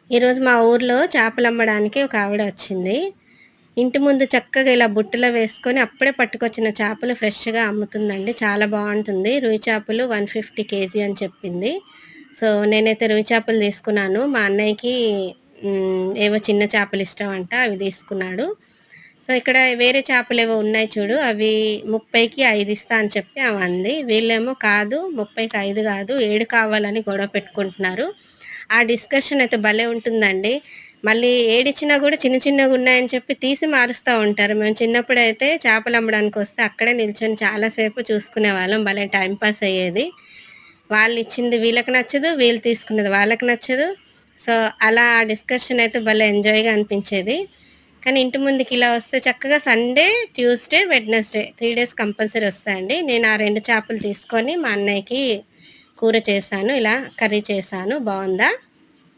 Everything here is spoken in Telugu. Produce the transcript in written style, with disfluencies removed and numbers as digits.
ఈరోజు మా ఊర్లో చేపలు అమ్మడానికి ఒక ఆవిడ వచ్చింది. ఇంటి ముందు చక్కగా ఇలా బుట్టలో వేసుకొని అప్పుడే పట్టుకొచ్చిన చేపలు ఫ్రెష్‌గా అమ్ముతుందండి. చాలా బావుంటుంది. రొయ్య చేపలు 150 కేజీ అని చెప్పింది. సో, నేనైతే రొయ్య చేపలు తీసుకున్నాను. మా అన్నయ్యకి ఏవో చిన్న చేపలు ఇష్టం అంట. అవి తీసుకున్నాడు. సో, ఇక్కడ వేరే చేపలేవో ఉన్నాయి చూడు. అవి 30కి 5 ఇస్తా అని చెప్పి ఆమె అంది. వీళ్ళేమో కాదు 30కి 5 కాదు 7 కావాలని గొడవ పెట్టుకుంటున్నారు. ఆ డిస్కషన్ అయితే భలే ఉంటుందండి. మళ్ళీ ఏడిచ్చినా గూడా చిన్న చిన్నగున్నాయని చెప్పి తీసి మారుస్తా ఉంటారు. మేము చిన్నప్పుడైతే చేపలమ్మడానికొస్తే అక్కడే నిల్చొని చాలా సేపు చూసుకునేవాళ్ళం. భలే టైమ్ పాస్ అయ్యేది. వాళ్ళిచ్చింది వీళ్ళకి నచ్చదు, వీళ్ళు తీసుకున్నది వాళ్ళకి నచ్చదు. సో, అలా ఆ డిస్కషన్ అయితే భలే ఎంజాయ్‌గా అనిపించేది. కానీ ఇంటి ముందుకి ఇలా వస్తే చక్కగా Sunday, Tuesday, Wednesday 3 days compulsory వస్తాయండి. నేను ఆ 2 చేపలు తీసుకొని మా అన్నయ్యకి కూర చేశాను. ఇలా కర్రీ చేశాను. బావుందా?